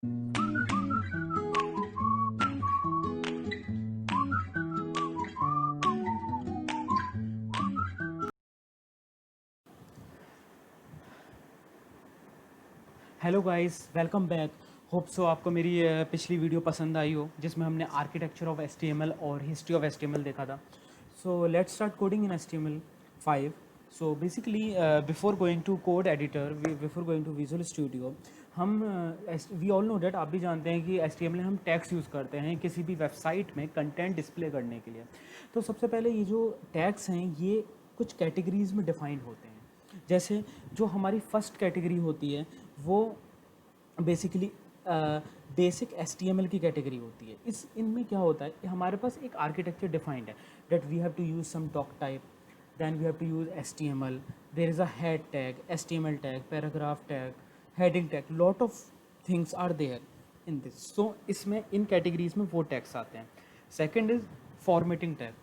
Hello guys, welcome back. Hope so आपको मेरी पिछली वीडियो पसंद आई हो जिसमें हमने आर्किटेक्चर ऑफ एचटीएमएल और हिस्ट्री ऑफ एचटीएमएल देखा था। So let's start coding in HTML 5। So basically before going to code editor, before going to Visual Studio, हम वी ऑल नो डेट, आप भी जानते हैं कि एचटीएमएल में हम टैग्स यूज़ करते हैं किसी भी वेबसाइट में कंटेंट डिस्प्ले करने के लिए। तो सबसे पहले ये जो टैग्स हैं ये कुछ कैटेगरीज में डिफाइंड होते हैं। जैसे जो हमारी फर्स्ट कैटेगरी होती है वो बेसिकली बेसिक एचटीएमएल की कैटेगरी होती है। इनमें क्या होता है कि हमारे पास एक आर्किटेक्चर डिफाइंड है that we have to use some doc type, then we have to use HTML, there is a head tag, HTML tag, paragraph tag, heading tag, lot of things are there in this. So इसमें इन categories में वो tags आते हैं। Second is formatting tag.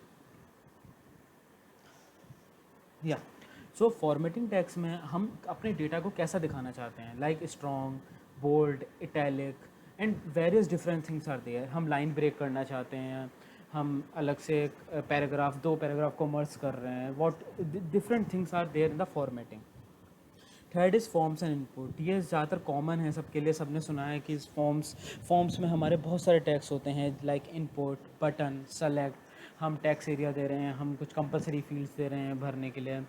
या so formatting tags में हम अपने डेटा को कैसा दिखाना चाहते हैं, like strong, bold, italic and various different things are there. हम लाइन ब्रेक करना चाहते हैं, हम अलग से पैराग्राफ, दो पैराग्राफ को मर्ज कर रहे हैं, what different things are there in the formatting. Third is forms and input. ये ज़्यादातर कॉमन है सबके लिए, सबने सुना है कि इस फॉर्म्स में हमारे बहुत सारे टैग्स होते हैं, लाइक इनपुट, बटन, सेलेक्ट। हम टैक्स एरिया दे रहे हैं, हम कुछ कंपलसरी फील्ड्स दे रहे हैं भरने के लिए,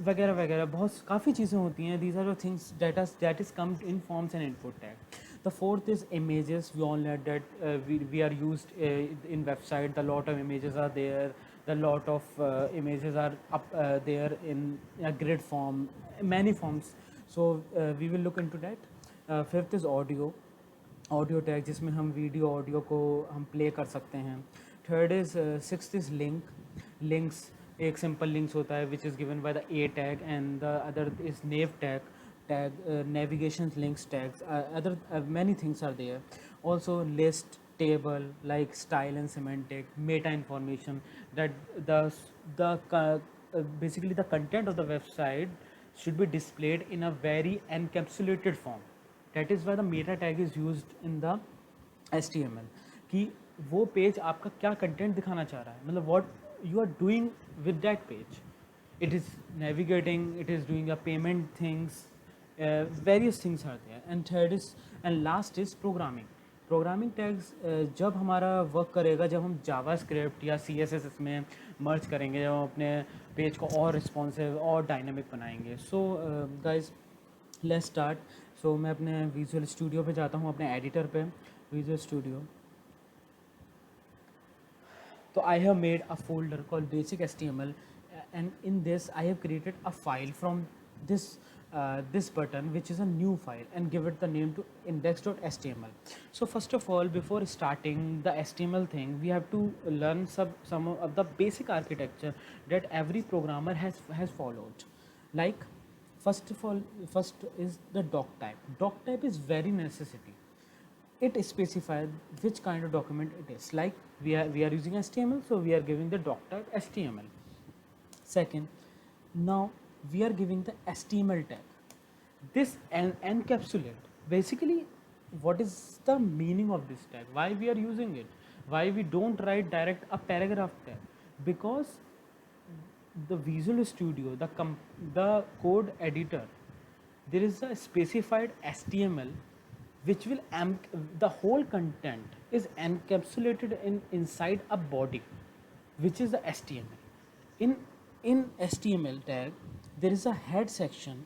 वगैरह वगैरह, बहुत काफ़ी चीज़ें होती हैं। These are the things that is comed in forms and input tag. The fourth is images. We all know that we are used in website. The lot of images are there. The lot of images are up there in a grid form, many forms. So we will look into that. Fifth is audio. Audio tag, जिसमें हम video audio को हम play कर सकते हैं। Third is sixth is links. एक simple links होता है which is given by the A tag, and the other is naive tag, navigation links tags, other many things are there. Also list, table, like style and semantic, meta information, that basically the content of the website should be displayed in a very encapsulated form. That is why the meta tag is used in the HTML, कि वो page आपका क्या content दिखाना चाह रहा है, मतलब what you are doing with that page. It is navigating, it is doing a payment things, various things are there. And third is, and last is programming tags। जब हमारा वर्क करेगा, जब हम जावास्क्रिप्ट या CSS इसमें मर्ज करेंगे, जब हम अपने पेज को और रिस्पॉन्सिव और डायनामिक बनाएंगे। So guys, let's start. So मैं अपने विजुअल स्टूडियो पे जाता हूँ, अपने एडिटर पे, visual studio. So I have made a folder called basic HTML, and in this I have created a file from this button, which is a new file, and give it the name to index.html. So first of all, before starting the HTML thing, we have to learn some of the basic architecture that every programmer has followed. Like, first of all, first is the doc type. Doc type is very necessity. It specifies which kind of document it is. Like, we are using HTML, so we are giving the doc type HTML. Second, now we are giving the HTML tag. This encapsulate, basically, what is the meaning of this tag, why we are using it, why we don't write direct a paragraph tag. Because the Visual Studio, the code editor, there is a specified HTML which will the whole content is encapsulated inside a body, which is the HTML. In HTML tag, there is a head section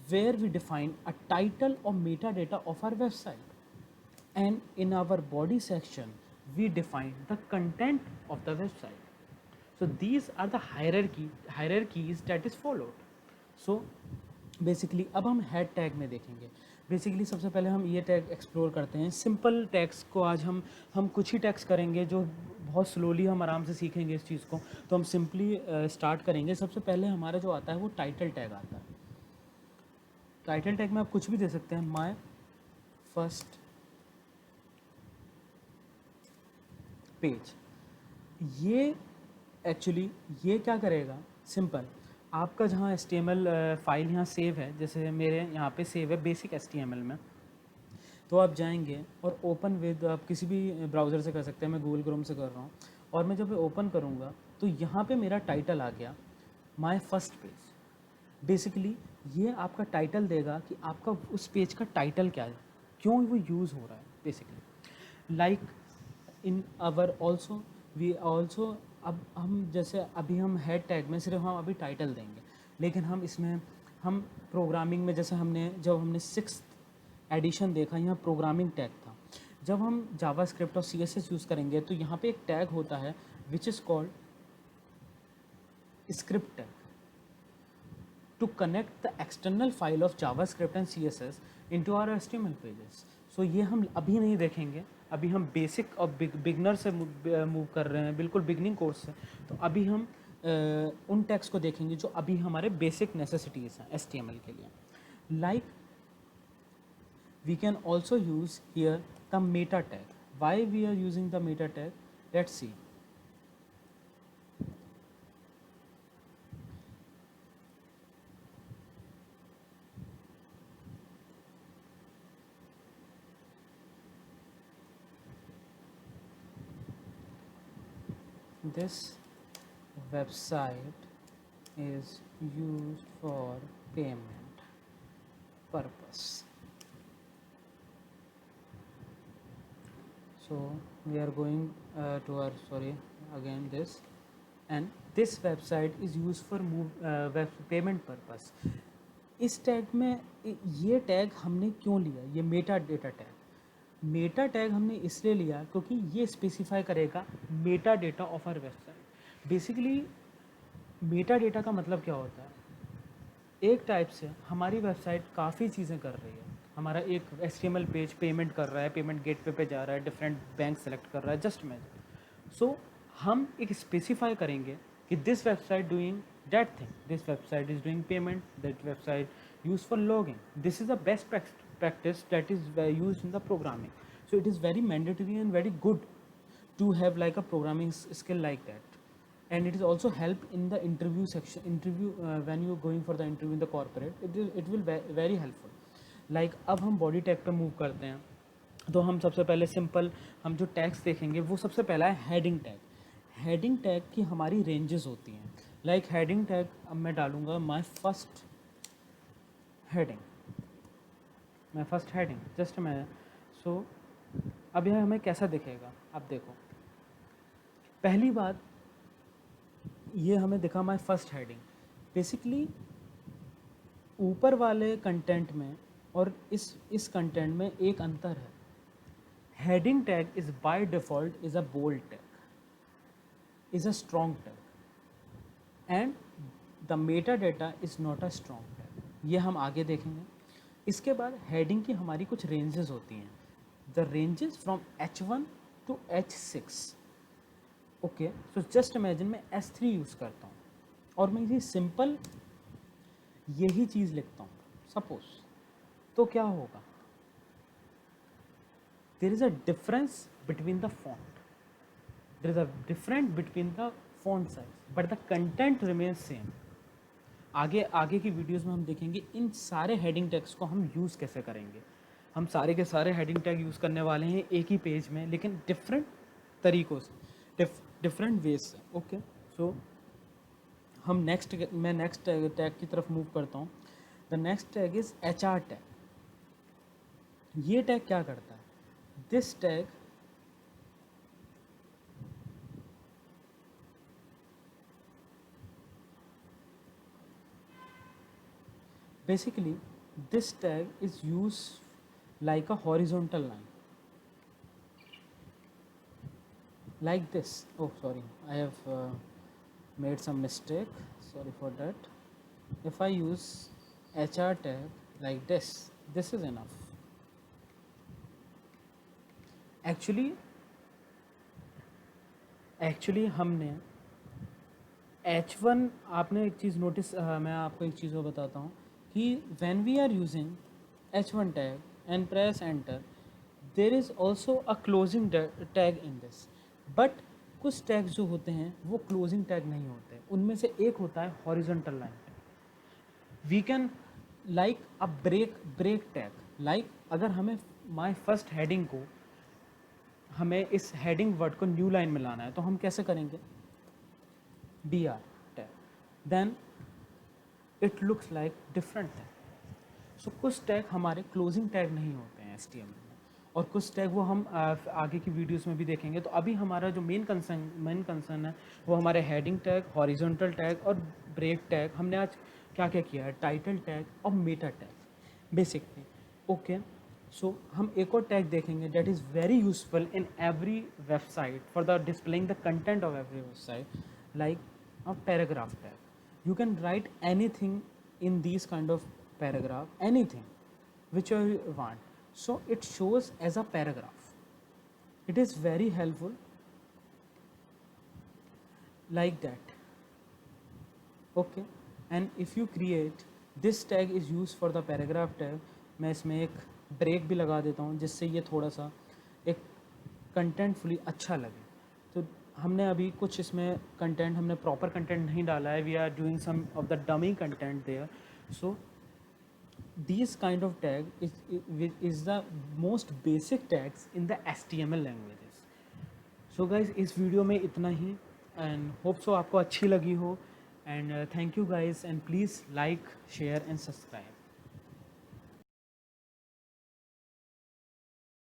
where we define a title or metadata of our website, and in our body section we define the content of the website. So these are the hierarchies that is followed. So basically अब हम head tag में देखेंगे। Basically सबसे पहले हम ये tag explore करते हैं। सिंपल टैग्स को आज हम कुछ ही टैग्स करेंगे, जो बहुत स्लोली हम आराम से सीखेंगे इस चीज़ को। तो हम सिंपली स्टार्ट करेंगे। सबसे पहले हमारा जो आता है वो टाइटल टैग आता है। टाइटल टैग में आप कुछ भी दे सकते हैं, माय फर्स्ट पेज। ये एक्चुअली ये क्या करेगा, सिंपल, आपका जहाँ HTML फाइल यहाँ सेव है, जैसे मेरे यहाँ पे सेव है बेसिक HTML में, तो आप जाएंगे और ओपन विद, आप किसी भी ब्राउज़र से कर सकते हैं, मैं गूगल क्रोम से कर रहा हूँ, और मैं जब ओपन करूँगा तो यहाँ पे मेरा टाइटल आ गया, माय फर्स्ट पेज। बेसिकली ये आपका टाइटल देगा कि आपका उस पेज का टाइटल क्या है, क्यों वो यूज़ हो रहा है basically. Like in our also, we also, अब हम जैसे अभी हम हेड टैग में सिर्फ हम अभी टाइटल देंगे, लेकिन हम इसमें हम प्रोग्रामिंग में जैसे जब हमने 6th एडिशन देखा, यहाँ प्रोग्रामिंग टैग था। जब हम जावास्क्रिप्ट और CSS यूज़ करेंगे तो यहाँ पे एक टैग होता है which is called script tag to connect the external file of JavaScript and CSS into our HTML pages. So ये हम अभी नहीं देखेंगे, अभी हम बेसिक और बिगनर से मूव कर रहे हैं, बिल्कुल बिगनिंग कोर्स से। तो अभी हम उन टैग्स को देखेंगे जो अभी हमारे बेसिक नेसेसिटीज़ हैं HTML के लिए। Like we can also use here the meta tag. Why we are using the meta tag? Let's see. This website is used for payment purpose. So we are going to our, sorry, again this, and this website is used for web payment purpose. इस tag में ये tag हमने क्यों लिया, ये meta data tag. Meta tag हमने इसलिए लिया क्योंकि ये स्पेसिफाई करेगा meta data of our website. Basically meta data का मतलब क्या होता है, एक टाइप से हमारी वेबसाइट काफ़ी चीज़ें कर रही है। हमारा एक HTML पेज पेमेंट कर रहा है, पेमेंट गेटवे पे जा रहा है, डिफरेंट बैंक सेलेक्ट कर रहा है, जस्ट इमेजिन। सो हम एक स्पेसिफाई करेंगे कि this website doing that thing, this website is doing payment, that website use for logging, this is the best practice that is used in the programming. So it is very mandatory and very good to have like a programming skill like that, and it is also help in the interview section, when you going for the interview in the corporate, it will be very helpful. Like अब हम body tag पे move करते हैं, तो हम सबसे पहले simple हम जो टैग्स देखेंगे वो सबसे पहला है हेडिंग टैग। हेडिंग टैग की हमारी रेंजेस होती हैं। लाइक हेडिंग टैग अब मैं डालूंगा माय फर्स्ट हेडिंग, मैं फर्स्ट हेडिंग जस्ट मैं। सो अब यह हमें कैसा दिखेगा, अब देखो पहली बात ये हमें दिखा माय फर्स्ट हेडिंग। बेसिकली ऊपर वाले कंटेंट में और इस कंटेंट में एक अंतर है। Heading tag is by default is a bold tag, is a strong tag, and the meta data is not a strong tag. ये हम आगे देखेंगे। इसके बाद हेडिंग की हमारी कुछ रेंजेस होती हैं, the ranges from H1 to H6। Okay, so just imagine मैं S3 यूज़ करता हूँ और मैं ये सिंपल यही चीज़ लिखता हूँ सपोज, तो क्या होगा, there is a difference between the font, there is a difference between the font size, but the content remains same. आगे की वीडियोस में हम देखेंगे इन सारे हेडिंग टैग्स को हम यूज़ कैसे करेंगे। हम सारे के सारे हेडिंग टैग यूज़ करने वाले हैं एक ही पेज में, लेकिन डिफरेंट तरीक़ों से, डिफरेंट वेज से। ओके, सो मैं नेक्स्ट टैग की तरफ मूव करता हूँ। The next tag is HR tag. ये टैग क्या करता है, this tag basically this tag is used like a horizontal line, like this. Oh sorry, I have made some mistake, sorry for that. If I use HR tag like this, this is enough. actually हमने H1, आपने एक चीज़ notice, मैं आपको एक चीज़ और बताता हूँ कि when we are using H1 tag and press enter, there is also a closing tag in this, but कुछ टैग्स जो होते हैं वो क्लोजिंग टैग नहीं होते, उनमें से एक होता है horizontal line tag. We can like a break tag, like अगर हमें माई फर्स्ट हेडिंग को हमें इस हेडिंग वर्ड को न्यू लाइन में लाना है, तो हम कैसे करेंगे, BR tag, then it looks like different tag. So कुछ टैग हमारे क्लोजिंग टैग नहीं होते हैं HTML में, और कुछ टैग वो हम आगे की वीडियोस में भी देखेंगे। तो अभी हमारा जो मेन कंसर्न है वो हमारे हेडिंग टैग, हॉरिजॉन्टल टैग और ब्रेक टैग। हमने आज क्या क्या किया है, टाइटल टैग और मेटा टैग बेसिकली। ओके, सो हम एक और टैग देखेंगे that is very useful in every website for the displaying the content of every website, like a paragraph tag. You can write anything in these kind of paragraph, anything which you want. So it shows as a paragraph. It is very helpful like that. Okay, and if you create this tag is used for the paragraph tag. मैं इसमें एक break भी लगा देता हूँ जिससे ये थोड़ा सा एक कंटेंटफुली अच्छा लगे। तो हमने अभी कुछ इसमें कंटेंट, हमने प्रॉपर कंटेंट नहीं डाला है, we are doing some of the dummy content there. So these kind of tag is the most basic tags in the HTML languages. So guys, इस वीडियो में इतना ही, एंड होप सो आपको अच्छी लगी हो, and thank you guys, and please like, share and subscribe.